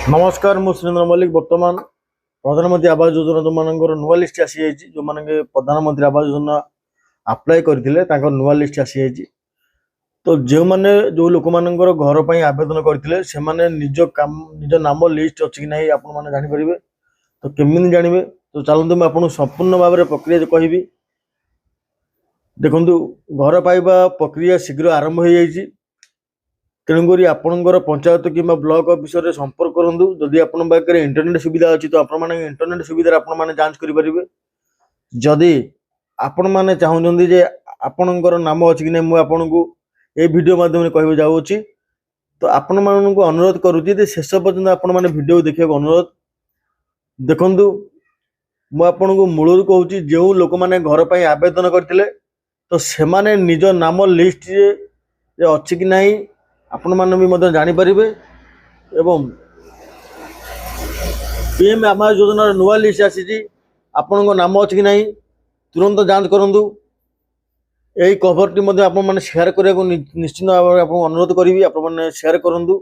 नमस्कार मु सुरेंद्र मल्लिक बर्तमान प्रधानमंत्री आवास योजना जो मानकर नुआ लिस्ट आसी जाइए जो माने प्रधानमंत्री आवास योजना अप्लाई करते नुआ लिस्ट आसी जाइए। तो जो माने जो लोक मानकर घर पर आवेदन करते से माने निज काम निज नाम लिस्ट अच्छी कि नहीं आपण मैंने जानीपर। तो केमी जानवे तो चलते मुझे आपको संपूर्ण भाव में प्रक्रिया कहबी। देखु घर पाइबा प्रक्रिया शीघ्र आरंभ हो जाइए। तेणुक आपणकर पंचायत कि ब्लॉक ऑफिसर रे संपर्क करूँ। जदि आपण पाखे इंटरनेट सुविधा अच्छी तो आपण इंटरनेट सुविधा आपण जांच करेंगे। जदि आपण मैंने चाहते जे आपणकर नाम अच्छी कि नहीं मुझे आपन को ये वीडियो माध्यम कह जाऊँगी। तो आपण मानक अनुरोध करुँचे शेष पर्यटन आपण मैंने वीडियो देखा अनुरोध देखु। मुझे मूल कहूँ जो लोक मैंने घर पर आवेदन करते तो से निज नाम लिस्ट अच्छी कि नहीं आपण मैंने भी जानीपर। एवं पीएम आवास योजना नुआ लिस्ट आसी आपण नाम अच्छी कि नहीं तुरंत जांच करूँ। यही कभरटी मैंने शेयर करने को निश्चित भाव में अनुरोध करी आपने शेयर करूँ।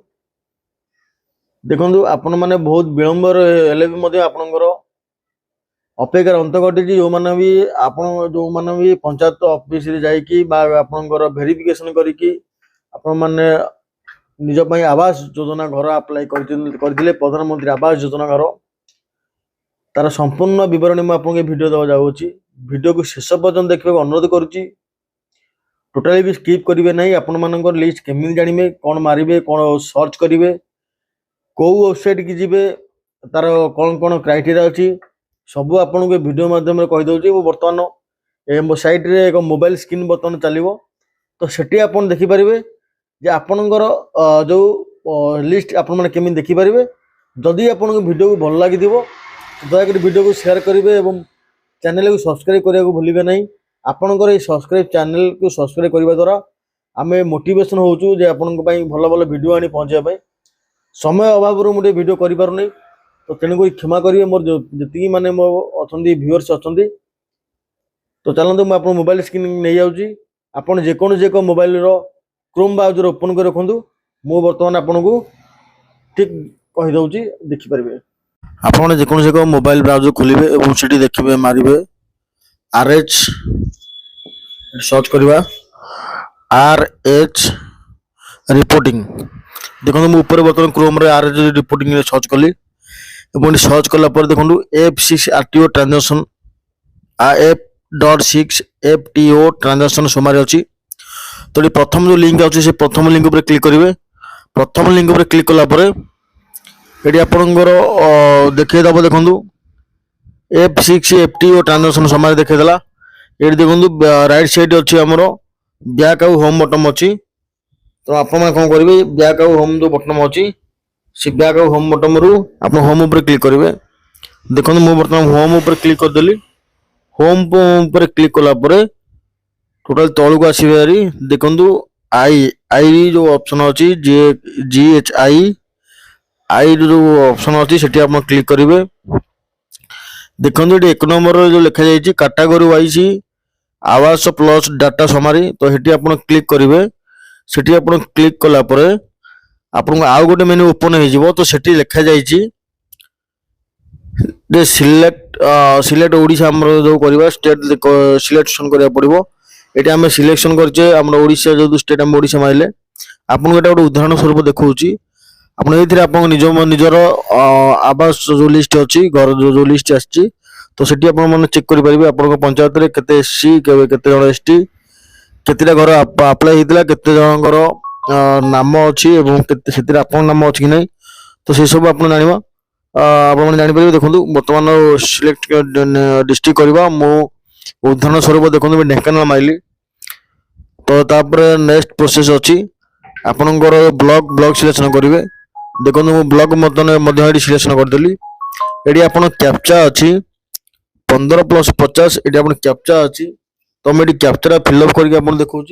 देखु आपण मैंने बहुत विलंब आपणकर अपेक्षार अंत घटी जो मैंने भी आप जो मैंने भी पंचायत ऑफिस रे जाइकी आपणकर वेरिफिकेशन करिकी आपण मैंने निज आवास योजना घर अप्लाई करते प्रधानमंत्री आवास योजना घर तार संपूर्ण विवरणी मुझे वीडियो देवा जाऊँगी। वीडियो को शेष पर्यटन देखा अनुरोध करुच्ची। टोटाली भी स्किप करेंगे नहीं। आपण मानकर लिस्ट केमी जानवे कौन मारे कौन सर्च करेंगे कौ वेबसाइट की जीवे तार कौन कौन क्राइटेरिया अच्छी सबू आपन को वीडियो माध्यम में कहीदे। बर्तमान साइट रे एक मोबाइल स्क्रीन बर्तमान चलो तो सेठी आपन देखिपारे जे आपणकर जो लिस्ट आपण मैंने केमी देखिपारे। जदि आपन को वीडियो को भल लगी दयाकोरी वीडियो को शेयर करेंगे और चैनल को सब्सक्राइब करने को भूलिए नहीं। आपणकर ये सब्सक्राइब चैनल को सब्सक्राइब करने द्वारा आम मोटिवेशन होचु जे आपण भल भल वीडियो आनी पहुँचापी। समय अभाव मुझे वीडियो करें तो तेणुक क्षमा करेंगे मोर जी मैंने मो अच्छा व्यूअर्स अच्छा। तो चलते मुझे आप मोबाइल स्क्रीन नहीं जाऊँगी। आपड़ जेकोसी एक मोबाइल क्रोम ब्राउजर ओपन कर रखु। मु बर्तमान आपन को ठीक कहीदे देखिपारे। आपड़ जेकोसी एक मोबाइल ब्राउजर खोलेंगे और सीटी देखिए मारे RH सर्च करवा RH रिपोर्टिंग। देखो मुझे ऊपर बर्तमान क्रोम रे RH रिपोर्टिंग सर्च कली सर्च कलापर देखो F6 RTO transaction F.6 FTO transaction समारे अच्छी। तो ये प्रथम जो लिंक अच्छे से प्रथम लिंक पर क्लिक करेंगे। प्रथम लिंक पर क्लिक कलापर ये आपणकर देखईदेव देखो F6 FTO ट्रांजेक्शन समारे देखईदेला। ये देखो राइट साइड अच्छी आमर बैक आउ होम बटन अच्छी। तो आप कौन करेंगे बैक आउ होम जो बटन अच्छी से बैक आउ होम बटन रू आप होम उपर क्लिक करेंगे। देखो मुझे बर्तमान होम उपर क्लिक करदेली। होम उपर क्लिक कलापर टोटाल तौल को आसबारी देखु आई जो ऑप्शन अच्छी GHI आई जो ऑप्शन अच्छी से क्लिक करेंगे। देखो ये 1 नंबर जो लिखा जाइए कैटेगरी वाइज आवास प्लस डाटा समारी। तो ये आप क्लिक करेंगे। सेठी आप क्लिक कलापर आपन आउ गोटे मेन्यू ओपन हो तो सेठी लिखा जाइए सिलेक्ट ओडिशा जो करवा स्टेट सिलेक्शन करा पड़ो। ये आम सिलेक्शन करचे ओडिशा जो स्टेट आम ओडिशा मारे आपन गोटे उदाहरण स्वरूप देखा आप निजर आवास जो लिस्ट अच्छी घर जो लिस्ट आसी तो सेठी आप चेक करेंगे आप पंचायत में केते SC केते जन ST केतेटा घर अप्लाई होता केते जनकर नाम अच्छी से आप नाम अच्छी कि नहीं तो से सब आप जाना आप जापर। देखो बर्तमान सिलेक्ट डिस्ट्रिक्ट करवा मो उदाहरण स्वरूप देखो ढेंकानाल माइली। तो तापर नेक्स्ट प्रोसेस अच्छी आपणकर ब्लॉक सिलेक्शन करेंगे। देखो मु ब्लॉक मतलब सिलेक्शन करदेली। ये आप कैप्चा अच्छी 15+50 ये आप कैप्चा अच्छी। तो मुझे कैप्चा फिलअप करके आप देखा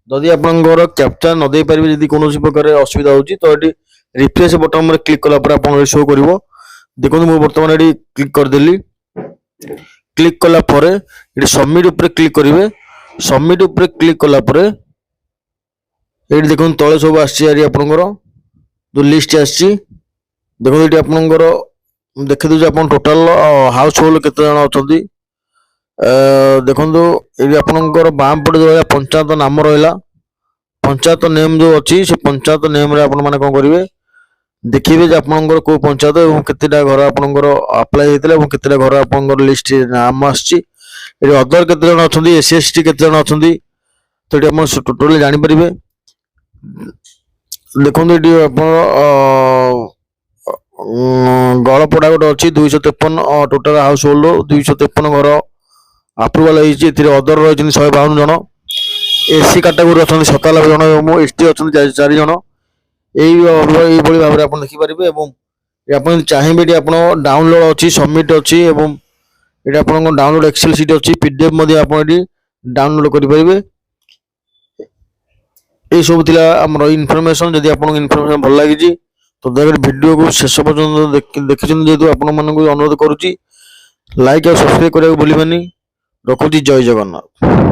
जदि आपंकर कैप्चा न दे पारे जदि कौन प्रकार असुविधा होती तो ये रिफ्रेश बटन में क्लिक कलापर आप शो कर। देखो मुझे बर्तमान ये क्लिक करदेली। क्लिक कलापर ये सबमिट उपर क्लिक करेंगे। सबमिट उपर क्लिक कलापर ये देखो तले सब आसपर जो लिस्ट आसी देखो ये आपंकर देखी दूसरे आप टोटाल हाउस होल्ड केते जन अछंती देखो ये आपंकर बाम पटे जो पंचायत नाम रहा पंचायत नेम जो अच्छी से पंचायत नेम रे आपण माने कौन करेंगे देखिए जे आपंकर को पंचायत और केतेटा घर आपंकर अप्लाई होता है केतेटा घर आपंकर लिस्ट नाम आसी अदर केते जन अच्छा एससी एसटी केते जन अच्छा तो ये आप टोटाली जानीपर देखो ये आप गड़पड़ा गोटे अच्छी 253 टोटाल हाउस होल्ड 253 घर अप्रुवाल अदर रही 152 जन एससी कैटेगरी अच्छा 97 जन और एसटी अच्छा 4 जन यही भाव में आप देखिपारे आप चाहिए आप डाउनलोड अच्छी सबमिट अच्छी ये आप डाउनलोड एक्सेल सीट अच्छी पीडीएफ आप डाउनलोड करेंगे ये सब थी आम इनफर्मेशन जदि आपको इनफर्मेशन भल लगी तो दयाकोरी वीडियो को शेष पर्यटन देखी जेहेतु आपण मानक अनुरोध करुच्ची लाइक और सब्सक्राइब करने को भूलिबानी रखुची जय जगन्नाथ।